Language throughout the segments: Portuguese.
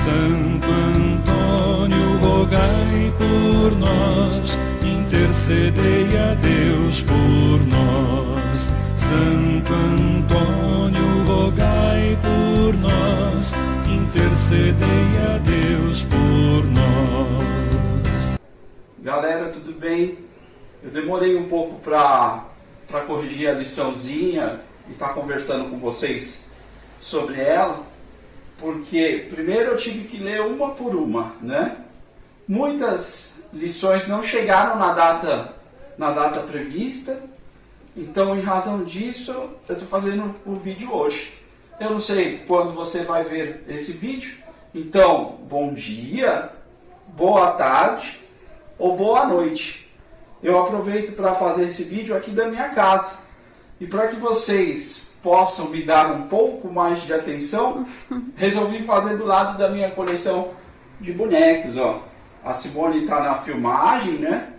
Santo Antônio, rogai por nós, intercedei a Deus por nós. Santo Antônio, rogai por nós, intercedei a Deus por nós. Galera, tudo bem? Eu demorei um pouco para corrigir a liçãozinha e estar conversando com vocês sobre ela, porque primeiro eu tive que ler uma por uma, né? Muitas lições não chegaram na data prevista, então em razão disso eu estou fazendo o vídeo hoje. Eu não sei quando você vai ver esse vídeo, então bom dia, boa tarde ou boa noite. Eu aproveito para fazer esse vídeo aqui da minha casa, e para que vocês possam me dar um pouco mais de atenção, resolvi fazer do lado da minha coleção de bonecos, ó. A Simone está na filmagem, né?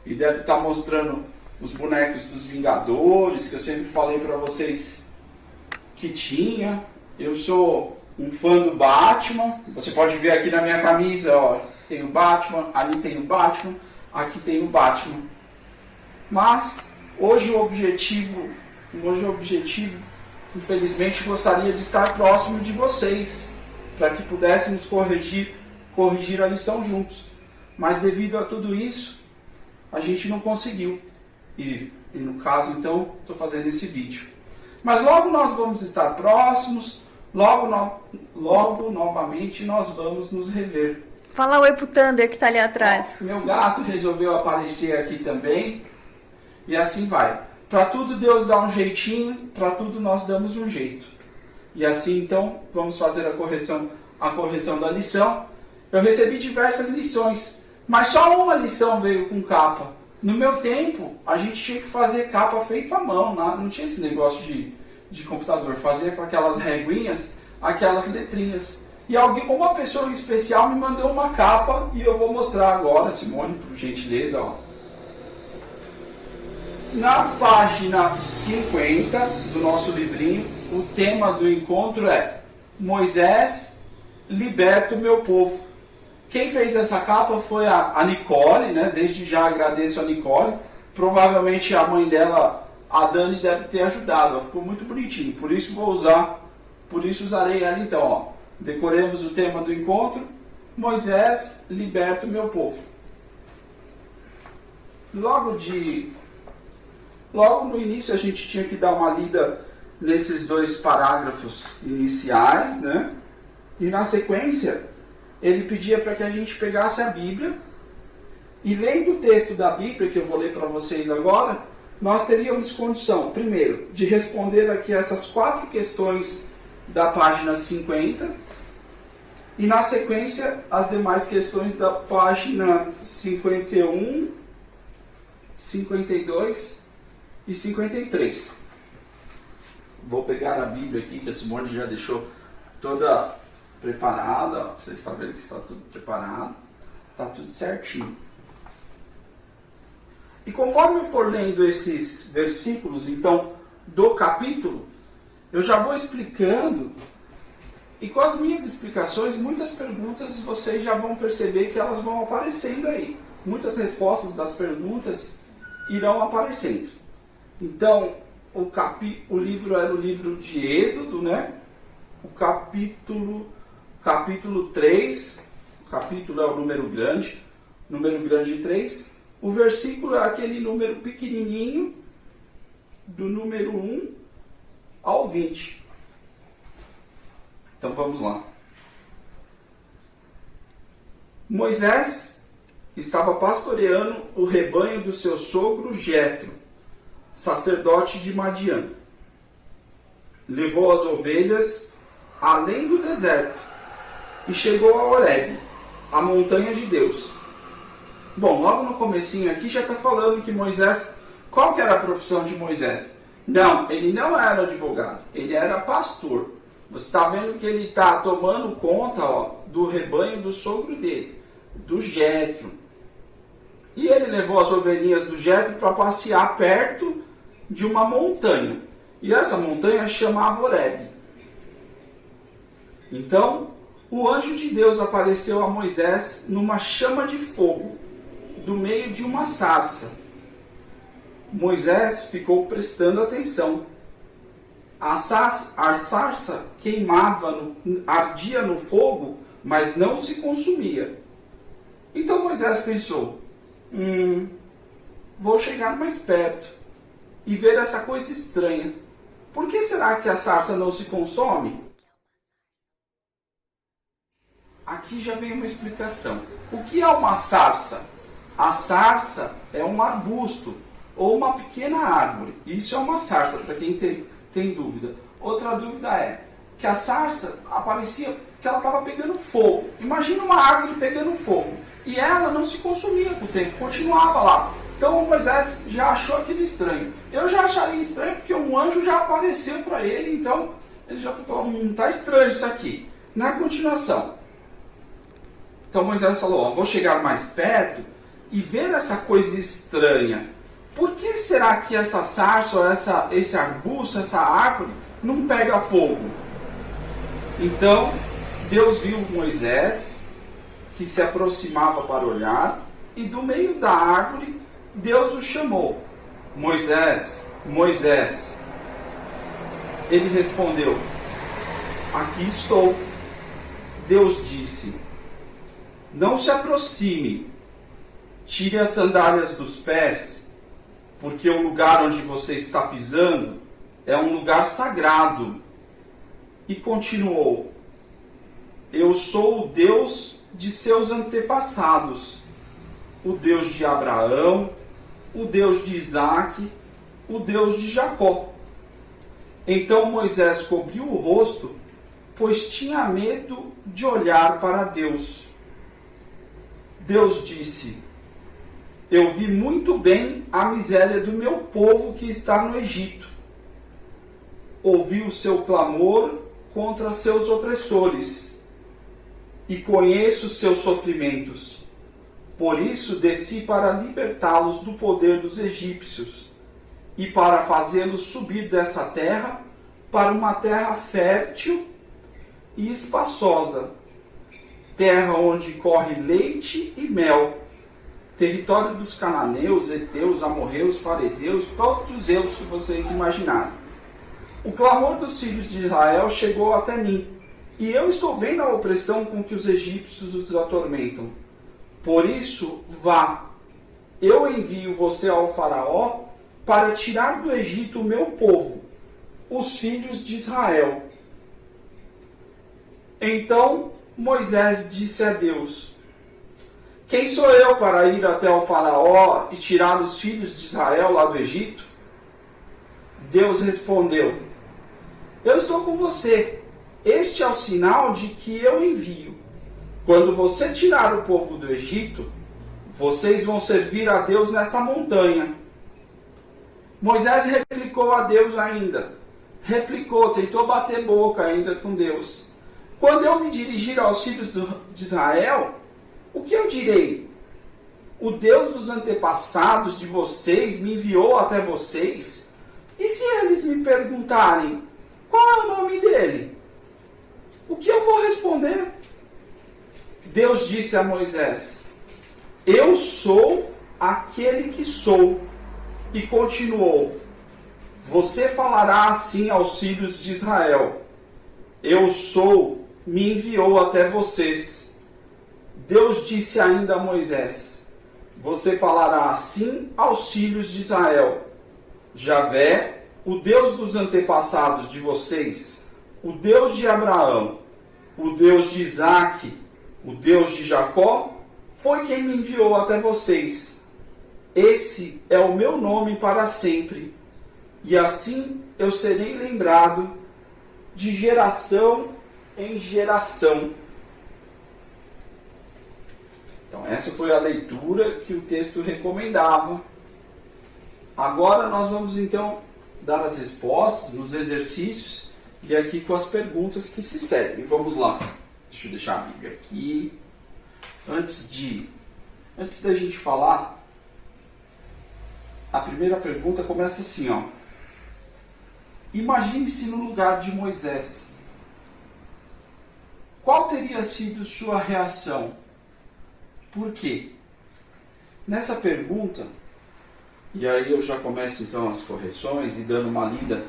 E deve estar mostrando os bonecos dos Vingadores, que eu sempre falei para vocês que tinha. Eu sou um fã do Batman. Você pode ver aqui na minha camisa, ó, tem o Batman, ali tem o Batman, aqui tem o Batman. Mas hoje o objetivo, infelizmente, gostaria de estar próximo de vocês, para que pudéssemos corrigir a lição juntos. Mas devido a tudo isso, a gente não conseguiu. E no caso, então, estou fazendo esse vídeo. Mas logo nós vamos estar próximos, logo novamente nós vamos nos rever. Fala oi pro Thunder que tá ali atrás. Meu gato resolveu aparecer aqui também. E assim vai. Para tudo Deus dá um jeitinho, para tudo nós damos um jeito. E assim então vamos fazer a correção da lição. Eu recebi diversas lições, mas só uma lição veio com capa. No meu tempo, a gente tinha que fazer capa feita à mão, não tinha esse negócio de computador. Fazia com aquelas reguinhas, aquelas letrinhas. E uma pessoa especial me mandou uma capa e eu vou mostrar agora, Simone, por gentileza, ó. Na página 50 do nosso livrinho, o tema do encontro é Moisés, liberta o meu povo. Quem fez essa capa foi a Nicole, né? Desde já agradeço a Nicole. Provavelmente a mãe dela, a Dani, deve ter ajudado. Ela ficou muito bonitinho, por isso usarei ela então, ó. Decoremos o tema do encontro. Moisés, liberta o meu povo. Logo no início a gente tinha que dar uma lida nesses dois parágrafos iniciais, né? E na sequência ele pedia para que a gente pegasse a Bíblia e, lendo o texto da Bíblia, que eu vou ler para vocês agora, nós teríamos condição, primeiro, de responder aqui essas 4 questões da página 50 e, na sequência, as demais questões da página 51, 52 e 53. Vou pegar a Bíblia aqui, que a Simone já deixou toda preparada. Ó. Vocês estão vendo que está tudo preparado. Está tudo certinho. E conforme eu for lendo esses versículos, então, do capítulo, eu já vou explicando. E com as minhas explicações, muitas perguntas vocês já vão perceber que elas vão aparecendo aí. Muitas respostas das perguntas irão aparecendo. Então, o livro era o livro de Êxodo, né? O capítulo 3, o capítulo é o número grande 3. O versículo é aquele número pequenininho, do número 1 ao 20. Então vamos lá. Moisés estava pastoreando o rebanho do seu sogro Jetro, sacerdote de Madiã. Levou as ovelhas além do deserto e chegou a Horebe, a montanha de Deus. Bom, logo no comecinho aqui já está falando que Moisés, qual que era a profissão de Moisés? Não, ele não era advogado, ele era pastor. Você está vendo que ele está tomando conta, ó, do rebanho do sogro dele, do Jetro. E ele levou as ovelhinhas do Jetro para passear perto de uma montanha. E essa montanha chamava Horebe. Então, o anjo de Deus apareceu a Moisés numa chama de fogo, do meio de uma sarça. Moisés ficou prestando atenção. A sarça queimava, ardia no fogo, mas não se consumia. Então Moisés pensou, vou chegar mais perto e ver essa coisa estranha. Por que será que a sarça não se consome? Aqui já vem uma explicação. O que é uma sarça? A sarça é um arbusto ou uma pequena árvore. Isso é uma sarça, para quem tem dúvida. Outra dúvida é que a sarça aparecia que ela estava pegando fogo. Imagina uma árvore pegando fogo. E ela não se consumia com o tempo, continuava lá. Então Moisés já achou aquilo estranho. Eu já acharia estranho porque um anjo já apareceu para ele, então ele já ficou, tá estranho isso aqui. Na continuação, então Moisés falou, vou chegar mais perto e ver essa coisa estranha. Por que será que essa sarça, ou esse arbusto, essa árvore, não pega fogo? Então, Deus viu Moisés, que se aproximava para olhar, e do meio da árvore, Deus o chamou. Moisés, Moisés. Ele respondeu, aqui estou. Deus disse, não se aproxime, tire as sandálias dos pés, porque o lugar onde você está pisando é um lugar sagrado. E continuou, eu sou o Deus de seus antepassados, o Deus de Abraão, o Deus de Isaque, o Deus de Jacó. Então Moisés cobriu o rosto, pois tinha medo de olhar para Deus. Deus disse, eu vi muito bem a miséria do meu povo que está no Egito. Ouvi o seu clamor contra seus opressores e conheço seus sofrimentos. Por isso desci para libertá-los do poder dos egípcios e para fazê-los subir dessa terra para uma terra fértil e espaçosa, terra onde corre leite e mel, território dos cananeus, heteus, amorreus, fariseus, todos os eus que vocês imaginarem. O clamor dos filhos de Israel chegou até mim, e eu estou vendo a opressão com que os egípcios os atormentam. Por isso, vá, eu envio você ao faraó para tirar do Egito o meu povo, os filhos de Israel. Então Moisés disse a Deus, quem sou eu para ir até o faraó e tirar os filhos de Israel lá do Egito? Deus respondeu, eu estou com você, este é o sinal de que eu envio. Quando você tirar o povo do Egito, vocês vão servir a Deus nessa montanha. Moisés replicou a Deus ainda. Tentou bater boca ainda com Deus. Quando eu me dirigir aos filhos de Israel, o que eu direi? O Deus dos antepassados de vocês me enviou até vocês? E se eles me perguntarem, qual é o nome dele? O que eu vou responder? Deus disse a Moisés, eu sou aquele que sou. E continuou, você falará assim aos filhos de Israel, eu sou, me enviou até vocês. Deus disse ainda a Moisés, você falará assim aos filhos de Israel, Javé, o Deus dos antepassados de vocês, o Deus de Abraão, o Deus de Isaque, o Deus de Jacó, foi quem me enviou até vocês. Esse é o meu nome para sempre, e assim eu serei lembrado de geração em geração. Então essa foi a leitura que o texto recomendava. Agora nós vamos então dar as respostas nos exercícios e aqui com as perguntas que se seguem. Vamos lá. Deixa eu deixar a Bíblia aqui. Antes da gente falar, a primeira pergunta começa assim, ó. Imagine-se no lugar de Moisés. Qual qual teria sido sua reação? Por quê? Nessa pergunta, e aí eu já começo então as correções e dando uma lida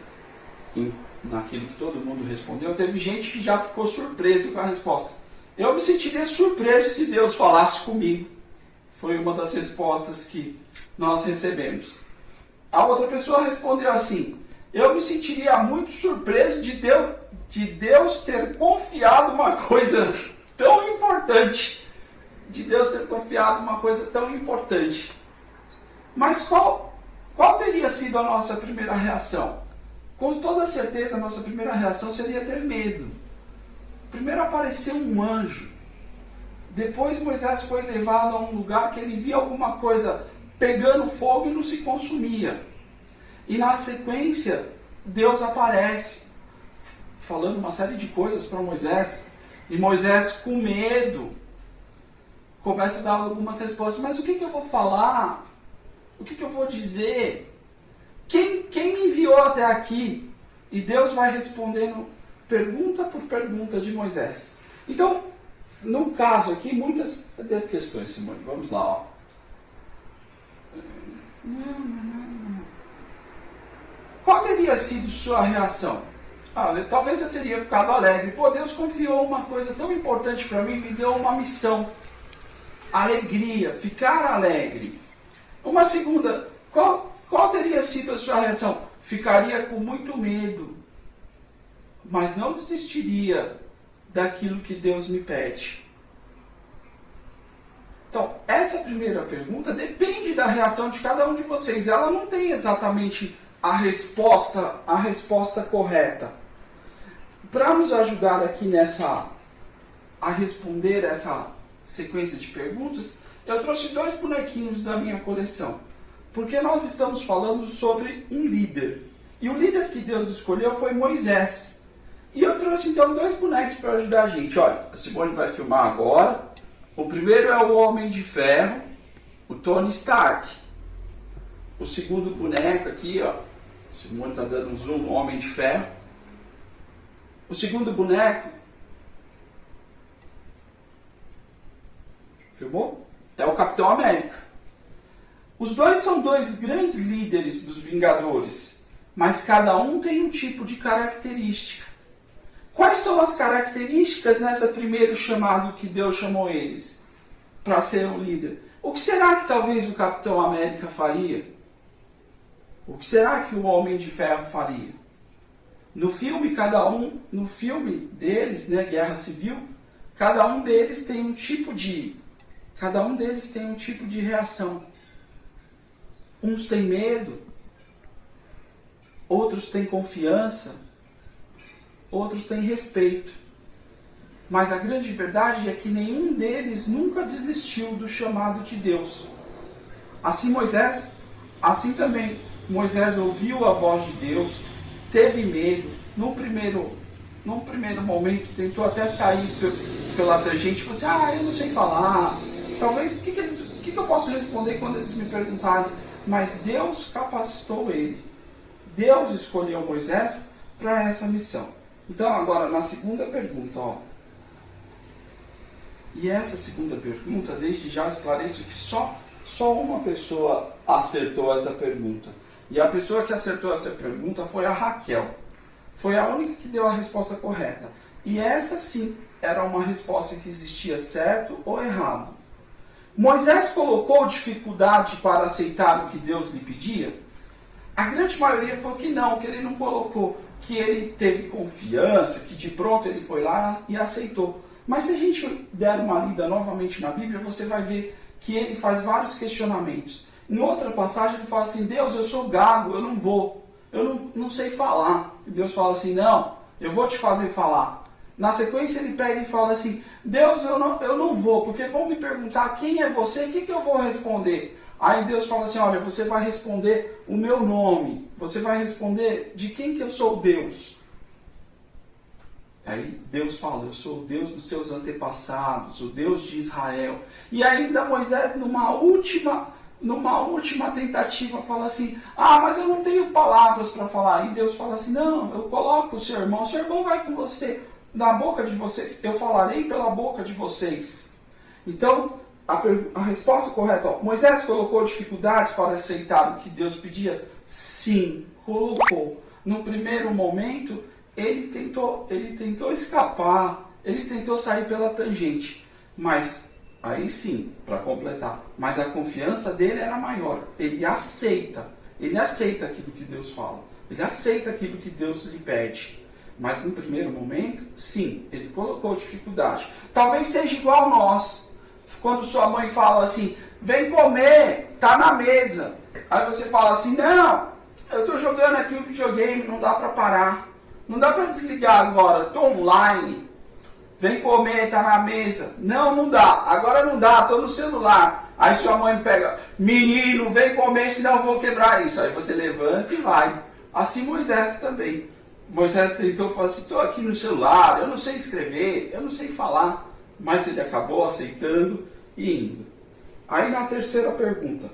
naquilo que todo mundo respondeu, teve gente que já ficou surpresa com a resposta. Eu me sentiria surpreso se Deus falasse comigo. Foi uma das respostas que nós recebemos. A outra pessoa respondeu assim: eu me sentiria muito surpreso de Deus ter confiado uma coisa tão importante. De Deus ter confiado uma coisa tão importante. Mas qual teria sido a nossa primeira reação? Com toda certeza a nossa primeira reação seria ter medo. Primeiro apareceu um anjo. Depois Moisés foi levado a um lugar que ele via alguma coisa pegando fogo e não se consumia. E na sequência, Deus aparece, falando uma série de coisas para Moisés. E Moisés, com medo, começa a dar algumas respostas. Mas o que eu vou falar? O que eu vou dizer? Quem me enviou até aqui? E Deus vai respondendo pergunta por pergunta de Moisés. Então, no caso aqui, muitas das questões, Simone, vamos lá. Ó. Qual teria sido sua reação? Talvez eu teria ficado alegre. Pô, Deus confiou uma coisa tão importante para mim, me deu uma missão. Alegria, ficar alegre. Uma segunda, qual teria sido a sua reação? Ficaria com muito medo, mas não desistiria daquilo que Deus me pede. Então, essa primeira pergunta depende da reação de cada um de vocês. Ela não tem exatamente a resposta correta. Para nos ajudar aqui a responder essa sequência de perguntas, eu trouxe 2 bonequinhos da minha coleção. Porque nós estamos falando sobre um líder. E o líder que Deus escolheu foi Moisés. E eu trouxe então 2 bonecos para ajudar a gente. Olha, a Simone vai filmar agora. O primeiro é o Homem de Ferro, o Tony Stark. O segundo boneco aqui, ó. Simone está dando um zoom no Homem de Ferro. O segundo boneco. Filmou? É o Capitão América. Os dois são 2 grandes líderes dos Vingadores, mas cada um tem um tipo de característica. Quais são as características nessa primeiro chamado que Deus chamou eles para ser um líder? O que será que talvez o Capitão América faria? O que será que o Homem de Ferro faria? No filme deles, né, Guerra Civil, cada um deles tem um tipo de reação. Uns têm medo, outros têm confiança, outros têm respeito. Mas a grande verdade é que nenhum deles nunca desistiu do chamado de Deus. Assim também Moisés ouviu a voz de Deus, teve medo, num primeiro momento tentou até sair pela tangente e falou assim, eu não sei falar. Talvez, o que eu posso responder quando eles me perguntarem? Mas Deus capacitou ele. Deus escolheu Moisés para essa missão. Então agora na segunda pergunta, ó. E essa segunda pergunta, desde já esclareço que só uma pessoa acertou essa pergunta. E a pessoa que acertou essa pergunta foi a Raquel. Foi a única que deu a resposta correta. E essa sim era uma resposta que existia certo ou errado. Moisés colocou dificuldade para aceitar o que Deus lhe pedia? A grande maioria falou que não, que ele não colocou, que ele teve confiança, que de pronto ele foi lá e aceitou. Mas se a gente der uma lida novamente na Bíblia, você vai ver que ele faz vários questionamentos. Em outra passagem ele fala assim, Deus, eu sou gago, eu não vou, eu não sei falar. E Deus fala assim, não, eu vou te fazer falar. Na sequência ele pega e fala assim, Deus, eu não vou, porque vão me perguntar quem é você, o que eu vou responder? Aí Deus fala assim, olha, você vai responder o meu nome, você vai responder de quem que eu sou Deus. Aí Deus fala, eu sou o Deus dos seus antepassados, o Deus de Israel. E ainda Moisés, numa última tentativa, fala assim, mas eu não tenho palavras para falar. E Deus fala assim, não, eu coloco o seu irmão vai com você. na boca de vocês, eu falarei pela boca de vocês. Então, a resposta correta, ó, Moisés colocou dificuldades para aceitar o que Deus pedia? Sim, colocou. No primeiro momento, ele tentou escapar, ele tentou sair pela tangente, mas aí sim, para completar, mas a confiança dele era maior. Ele aceita aquilo que Deus fala, ele aceita aquilo que Deus lhe pede. Mas no primeiro momento, sim, ele colocou dificuldade. Talvez seja igual nós, quando sua mãe fala assim, vem comer, tá na mesa. Aí você fala assim, não, eu tô jogando aqui um videogame, não dá para parar, não dá para desligar agora, tô online. Vem comer, tá na mesa. Não, não dá. Agora não dá, tô no celular. Aí sua mãe pega, menino, vem comer, senão eu vou quebrar isso. Aí você levanta e vai. Assim Moisés também. Moisés tentou falar assim, tô aqui no celular, eu não sei escrever, eu não sei falar. Mas ele acabou aceitando e indo. Aí na terceira pergunta.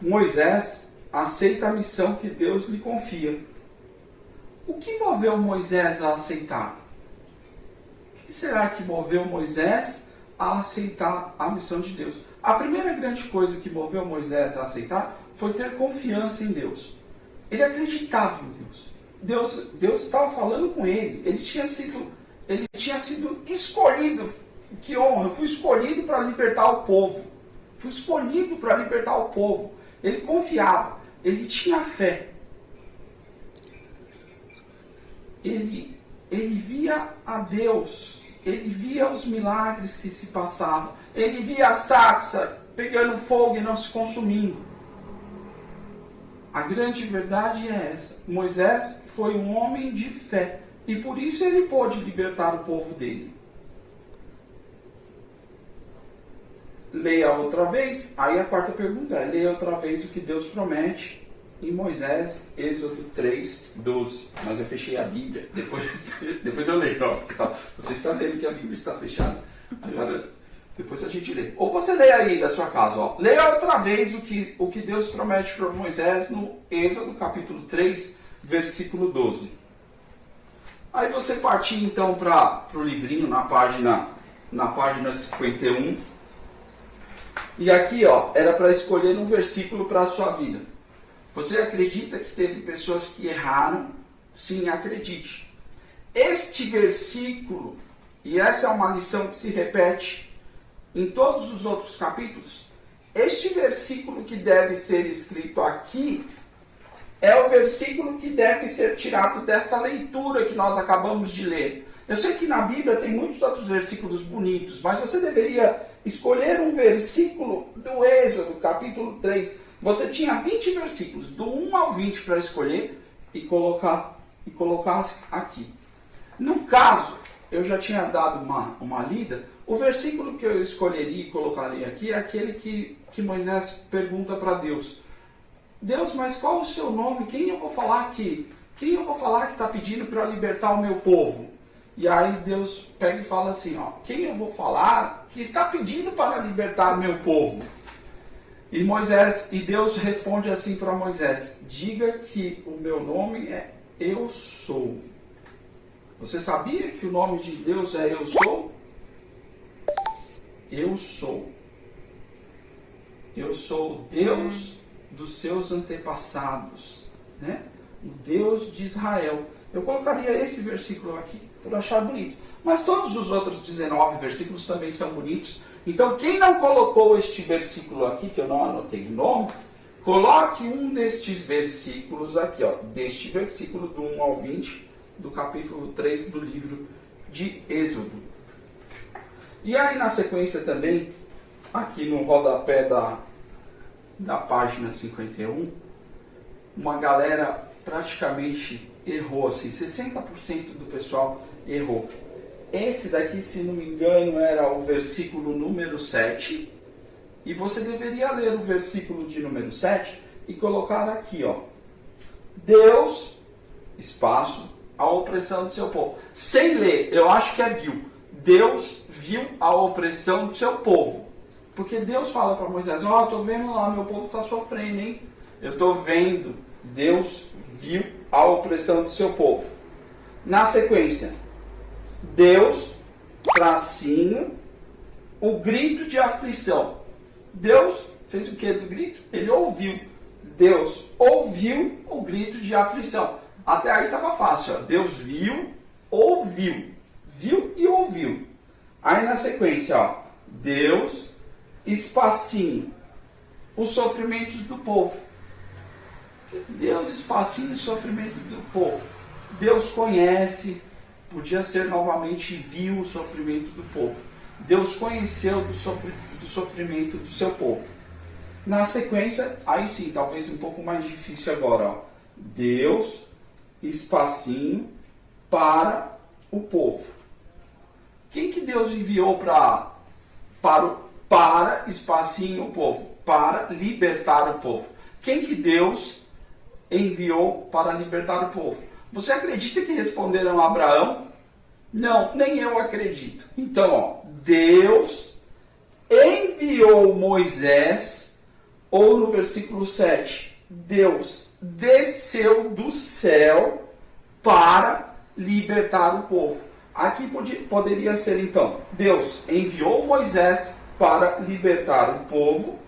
Moisés aceita a missão que Deus lhe confia. O que moveu Moisés a aceitar? O que será que moveu Moisés a aceitar a missão de Deus? A primeira grande coisa que moveu Moisés a aceitar foi ter confiança em Deus. Ele acreditava em Deus. Deus estava falando com ele. Ele tinha sido escolhido. Que honra! Eu fui escolhido para libertar o povo. Fui escolhido para libertar o povo. Ele confiava. Ele tinha fé. Ele via a Deus, ele via os milagres que se passavam, ele via a sarça pegando fogo e não se consumindo. A grande verdade é essa. Moisés foi um homem de fé e por isso ele pôde libertar o povo dele. Leia outra vez, aí a quarta pergunta é, leia outra vez o que Deus promete em Moisés, Êxodo 3, 12. Mas eu fechei a Bíblia, depois eu leio. Você está vendo que a Bíblia está fechada. Agora, depois a gente lê. Ou você lê aí da sua casa. Ó. Leia outra vez o que Deus promete para Moisés no Êxodo capítulo 3, versículo 12. Aí você partir então para o livrinho na página 51. E aqui ó, era para escolher um versículo para a sua vida. Você acredita que teve pessoas que erraram? Sim, acredite. Este versículo, e essa é uma lição que se repete em todos os outros capítulos, este versículo que deve ser escrito aqui é o versículo que deve ser tirado desta leitura que nós acabamos de ler. Eu sei que na Bíblia tem muitos outros versículos bonitos, mas você deveria escolher um versículo do Êxodo, capítulo 3. Você tinha 20 versículos, do 1 ao 20 para escolher e colocar aqui. No caso, eu já tinha dado uma lida, o versículo que eu escolheria e colocaria aqui é aquele que Moisés pergunta para Deus. Deus, mas qual o seu nome? Quem eu vou falar que está pedindo para libertar o meu povo? E aí Deus pega e fala assim, ó, quem eu vou falar que está pedindo para libertar o meu povo? E Deus responde assim para Moisés, diga que o meu nome é Eu Sou. Você sabia que o nome de Deus é Eu Sou? Eu sou. Eu sou o Deus dos seus antepassados, né? O Deus de Israel. Eu colocaria esse versículo aqui por achar bonito. Mas todos os outros 19 versículos também são bonitos. Então, quem não colocou este versículo aqui, que eu não anotei o nome, coloque um destes versículos aqui, ó, deste versículo do 1 ao 20, do capítulo 3 do livro de Êxodo. E aí, na sequência também, aqui no rodapé da página 51, uma galera praticamente errou, assim, 60% do pessoal errou. Esse daqui, se não me engano, era o versículo número 7. E você deveria ler o versículo de número 7 e colocar aqui, ó. Deus, espaço, a opressão do seu povo. Sem ler, eu acho que é viu. Deus viu a opressão do seu povo. Porque Deus fala para Moisés, ó, eu tô vendo lá, meu povo está sofrendo, hein? Eu tô vendo. Deus viu a opressão do seu povo. Na sequência, Deus, tracinho, o grito de aflição. Deus fez o que do grito? Ele ouviu. Deus ouviu o grito de aflição. Até aí estava fácil. Ó. Deus viu, ouviu. Viu e ouviu. Aí na sequência, ó, Deus, espacinho, os sofrimentos do povo. Deus, espacinho, os sofrimentos do povo. Deus conhece, podia ser novamente, viu o sofrimento do povo. Deus conheceu do sofrimento do seu povo. Na sequência, aí sim, talvez um pouco mais difícil agora. Ó. Deus, espacinho, para o povo. Quem que Deus enviou para espacinho o povo? Para libertar o povo. Quem que Deus enviou para libertar o povo? Você acredita que responderam a Abraão? Não, nem eu acredito. Então, ó, Deus enviou Moisés, ou no versículo 7, Deus desceu do céu para libertar o povo. Aqui poderia ser então, Deus enviou Moisés para libertar o povo,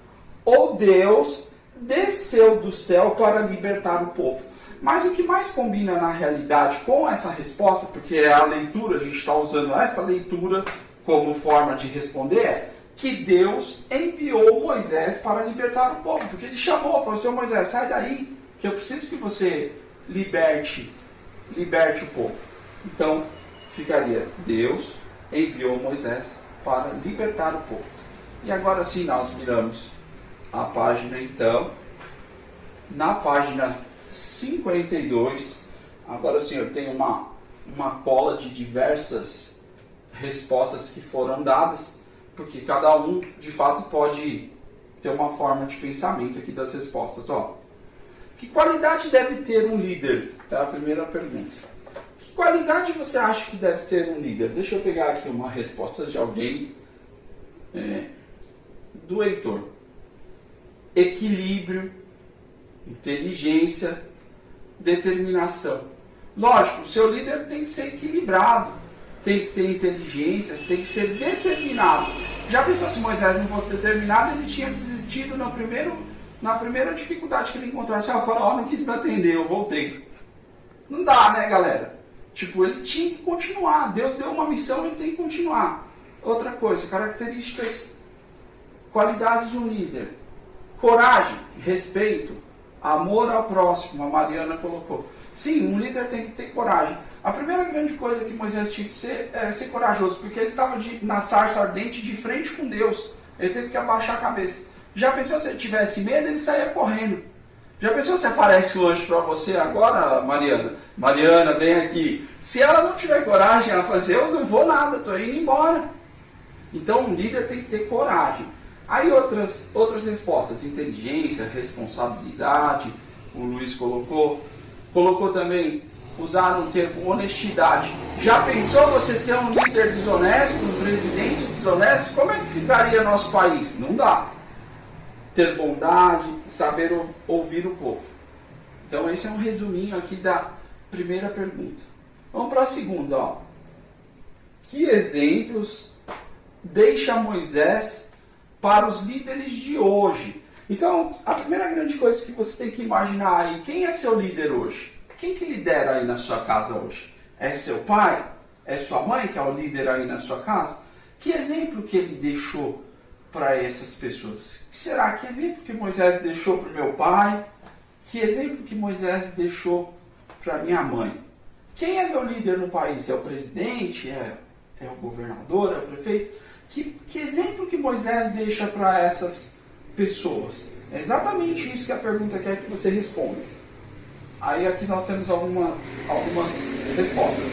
ou Deus desceu do céu para libertar o povo. Mas o que mais combina na realidade com essa resposta, porque é a leitura, a gente está usando essa leitura como forma de responder, é que Deus enviou Moisés para libertar o povo. Porque ele chamou, falou assim, Moisés, sai daí, que eu preciso que você liberte o povo. Então, ficaria, Deus enviou Moisés para libertar o povo. E agora sim, nós viramos a página, então, na página 52, agora sim, eu tenho uma cola de diversas respostas que foram dadas, porque cada um, de fato, pode ter uma forma de pensamento aqui das respostas. Ó, que qualidade deve ter um líder? É a primeira pergunta. Que qualidade você acha que deve ter um líder? Deixa eu pegar aqui uma resposta de alguém, do Heitor. Equilíbrio, inteligência, determinação. Lógico, o seu líder tem que ser equilibrado, tem que ter inteligência, tem que ser determinado. Já pensou se Moisés não fosse determinado, ele tinha desistido na primeira dificuldade que ele encontrasse. O faraó não quis me atender, eu voltei. Não dá, né, galera? Tipo, ele tinha que continuar. Deus deu uma missão, ele tem que continuar. Outra coisa, características, qualidades de um líder. Coragem, respeito, amor ao próximo, a Mariana colocou. Sim, um líder tem que ter coragem. A primeira grande coisa que Moisés tinha que ser é ser corajoso, porque ele estava na sarça ardente de frente com Deus. Ele teve que abaixar a cabeça. Já pensou se ele tivesse medo, ele saía correndo. Já pensou se aparece hoje para você agora, Mariana? Mariana, vem aqui. Se ela não tiver coragem a fazer, eu não vou nada, estou indo embora. Então, um líder tem que ter coragem. Aí outras respostas, inteligência, responsabilidade, o Luiz colocou também, usar um termo honestidade. Já pensou você ter um líder desonesto, um presidente desonesto? Como é que ficaria nosso país? Não dá. Ter bondade, saber ouvir o povo. Então esse é um resuminho aqui da primeira pergunta. Vamos para a segunda. Ó. Que exemplos deixa Moisés para os líderes de hoje? Então, a primeira grande coisa que você tem que imaginar aí, quem é seu líder hoje? Quem que lidera aí na sua casa hoje? É seu pai? É sua mãe que é o líder aí na sua casa? Que exemplo que ele deixou para essas pessoas? Que será? Que exemplo que Moisés deixou para o meu pai? Que exemplo que Moisés deixou para minha mãe? Quem é meu líder no país? É o presidente? É o governador? É o prefeito? Que exemplo que Moisés deixa para essas pessoas? É exatamente isso que a pergunta quer que você responda. Aí aqui nós temos algumas respostas.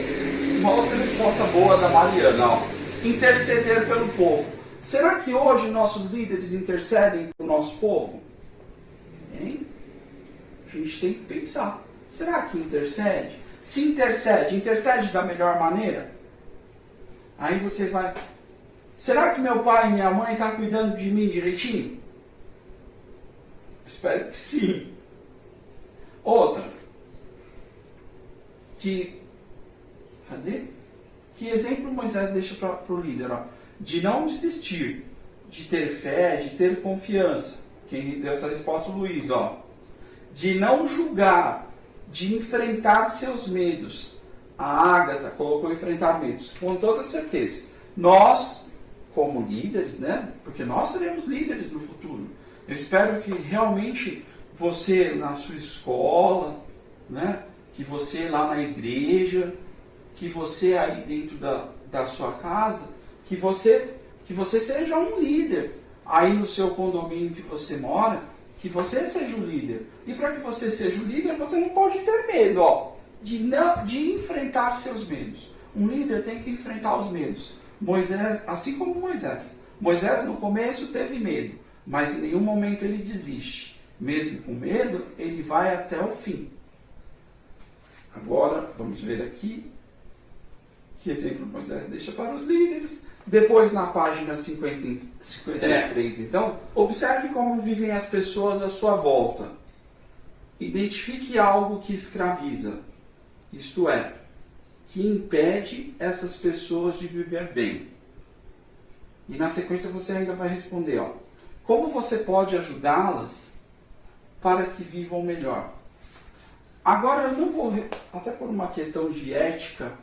Uma outra resposta boa da Mariana. Ó. Interceder pelo povo. Será que hoje nossos líderes intercedem pelo nosso povo? Hein? A gente tem que pensar. Será que intercede? Se intercede da melhor maneira? Aí você vai... Será que meu pai e minha mãe estão cuidando de mim direitinho? Espero que sim. Outra. Cadê? Que exemplo Moisés deixa para o líder? Ó? De não desistir, de ter fé, de ter confiança. Quem deu essa resposta? O Luiz. Ó. De não julgar, de enfrentar seus medos. A Ágata colocou enfrentar medos. Com toda certeza. Nós, como líderes, né? Porque nós seremos líderes no futuro. Eu espero que realmente você na sua escola, né? Que você lá na igreja, que você aí dentro da sua casa, que você seja um líder. Aí no seu condomínio que você mora, que você seja o líder. E para que você seja o líder, você não pode ter medo, ó, de enfrentar seus medos. Um líder tem que enfrentar os medos. Moisés, assim como Moisés. Moisés no começo teve medo, mas em nenhum momento ele desiste. Mesmo com medo, ele vai até o fim. Agora, vamos ver aqui que exemplo Moisés deixa para os líderes. Depois, na página 53, então, observe como vivem as pessoas à sua volta. Identifique algo que escraviza, isto é, que impede essas pessoas de viver bem. E na sequência você ainda vai responder, ó, como você pode ajudá-las para que vivam melhor? Agora eu não vou, até por uma questão de ética,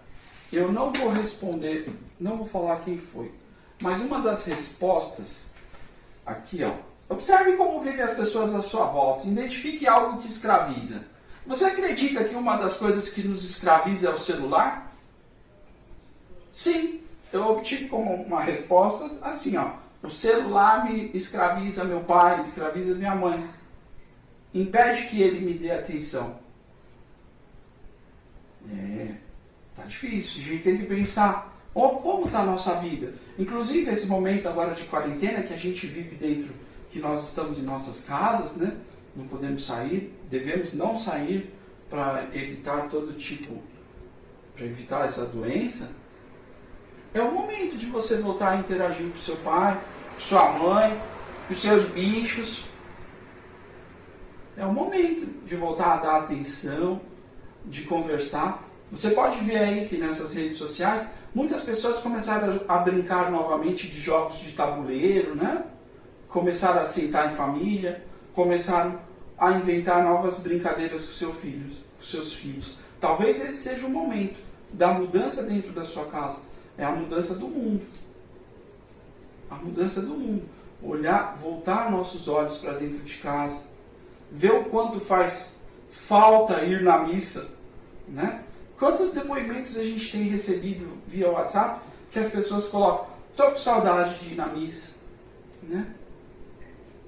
eu não vou responder, não vou falar quem foi. Mas uma das respostas, aqui ó, observe como vivem as pessoas à sua volta, identifique algo que escraviza. Você acredita que uma das coisas que nos escraviza é o celular? Sim, eu obtive como uma resposta assim, ó, o celular me escraviza meu pai, escraviza minha mãe. Impede que ele me dê atenção. Tá difícil, a gente tem que pensar como está a nossa vida. Inclusive esse momento agora de quarentena que a gente vive dentro, que nós estamos em nossas casas, né? Não podemos sair, devemos não sair para evitar todo tipo, para evitar essa doença. É o momento de você voltar a interagir com seu pai, com sua mãe, com seus bichos. É o momento de voltar a dar atenção, de conversar. Você pode ver aí que nessas redes sociais, muitas pessoas começaram a brincar novamente de jogos de tabuleiro, né? Começaram a sentar em família, começaram a inventar novas brincadeiras com seus filhos. Talvez esse seja o momento da mudança dentro da sua casa. É a mudança do mundo. A mudança do mundo. Olhar, voltar nossos olhos para dentro de casa. Ver o quanto faz falta ir na missa, né? Quantos depoimentos a gente tem recebido via WhatsApp que as pessoas colocam, estou com saudade de ir na missa, né?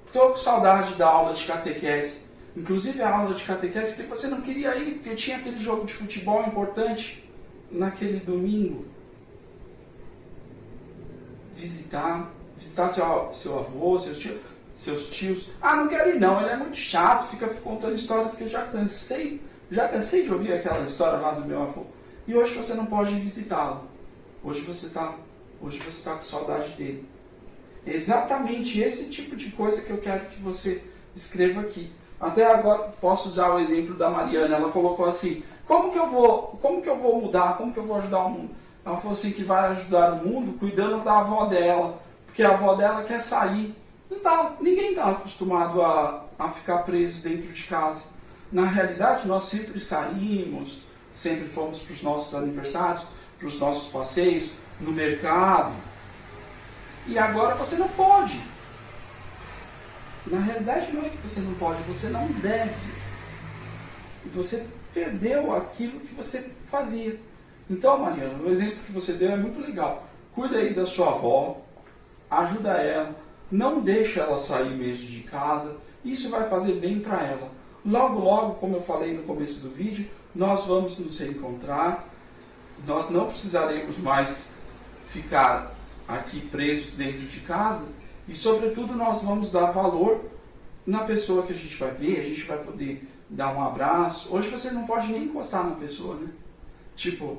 Estou com saudade da aula de catequese. Inclusive a aula de catequese que você não queria ir porque tinha aquele jogo de futebol importante naquele domingo. Visitar seu avô, seus tios. Ah, não quero ir não, ele é muito chato, fica contando histórias que eu já cansei de ouvir aquela história lá do meu avô. E hoje você não pode visitá-lo. Hoje você está com saudade dele. É exatamente esse tipo de coisa que eu quero que você escreva aqui. Até agora posso usar o exemplo da Mariana. Ela colocou assim, como que eu vou mudar, como que eu vou ajudar o mundo? Ela falou assim que vai ajudar o mundo cuidando da avó dela. Porque a avó dela quer sair. Ninguém está acostumado a ficar preso dentro de casa. Na realidade, nós sempre saímos, sempre fomos para os nossos aniversários, para os nossos passeios, no mercado. E agora você não pode. Na realidade, não é que você não pode, você não deve. E você perdeu aquilo que você fazia. Então, Mariana, o exemplo que você deu é muito legal. Cuida aí da sua avó, ajuda ela, não deixa ela sair mesmo de casa. Isso vai fazer bem para ela. Logo, logo, como eu falei no começo do vídeo, nós vamos nos reencontrar. Nós não precisaremos mais ficar aqui presos dentro de casa. E, sobretudo, nós vamos dar valor na pessoa que a gente vai ver. A gente vai poder dar um abraço. Hoje você não pode nem encostar na pessoa, né? Tipo,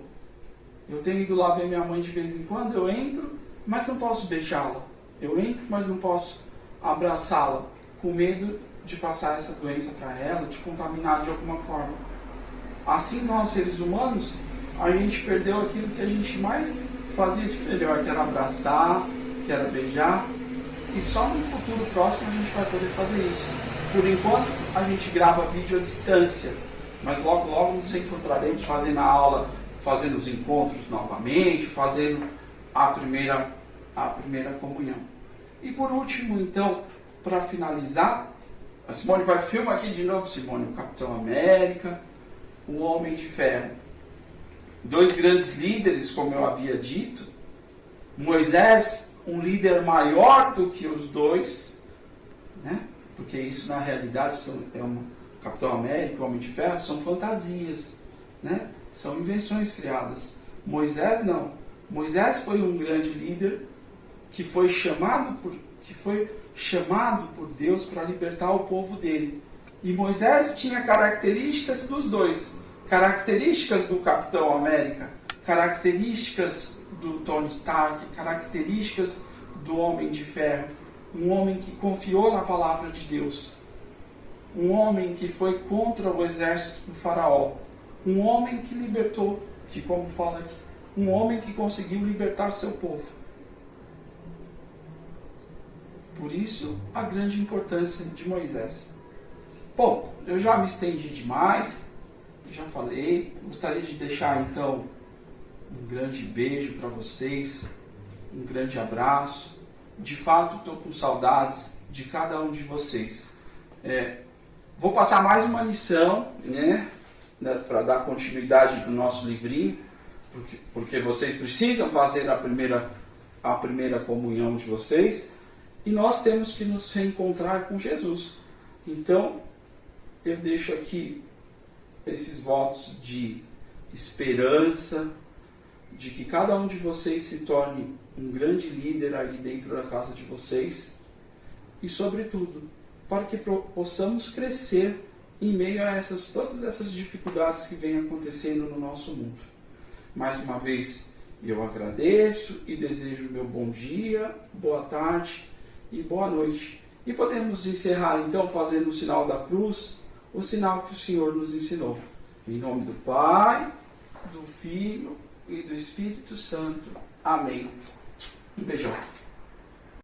eu tenho ido lá ver minha mãe de vez em quando. Eu entro, mas não posso beijá-la. Eu entro, mas não posso abraçá-la. Com medo de passar essa doença para ela, de contaminar de alguma forma. Assim nós, seres humanos, a gente perdeu aquilo que a gente mais fazia de melhor, que era abraçar, que era beijar. E só no futuro próximo a gente vai poder fazer isso. Por enquanto, a gente grava vídeo à distância, mas logo logo nos encontraremos fazendo a aula, fazendo os encontros novamente, fazendo a primeira comunhão. E por último, então, para finalizar, a Simone vai filmar aqui de novo, Simone, o Capitão América, o Homem de Ferro. Dois grandes líderes, como eu havia dito. Moisés, um líder maior do que os dois, né? Porque isso na realidade Capitão América, o Homem de Ferro, são fantasias, né? São invenções criadas. Moisés não. Moisés foi um grande líder que foi chamado por Deus para libertar o povo dele. E Moisés tinha características dos dois. Características do Capitão América, características do Tony Stark, características do Homem de Ferro. Um homem que confiou na palavra de Deus. Um homem que foi contra o exército do faraó. Um homem que libertou, que como fala aqui, um homem que conseguiu libertar seu povo. Por isso, a grande importância de Moisés. Bom, eu já me estendi demais, já falei. Gostaria de deixar então um grande beijo para vocês, um grande abraço. De fato, estou com saudades de cada um de vocês. Vou passar mais uma lição, né, para dar continuidade no nosso livrinho, porque vocês precisam fazer a primeira comunhão de vocês, e nós temos que nos reencontrar com Jesus. Então, eu deixo aqui esses votos de esperança, de que cada um de vocês se torne um grande líder aí dentro da casa de vocês, e sobretudo, para que possamos crescer em meio a todas essas dificuldades que vêm acontecendo no nosso mundo. Mais uma vez, eu agradeço e desejo meu bom dia, boa tarde e boa noite. E podemos encerrar então fazendo o sinal da cruz, o sinal que o Senhor nos ensinou. Em nome do Pai, do Filho e do Espírito Santo. Amém. Um beijão.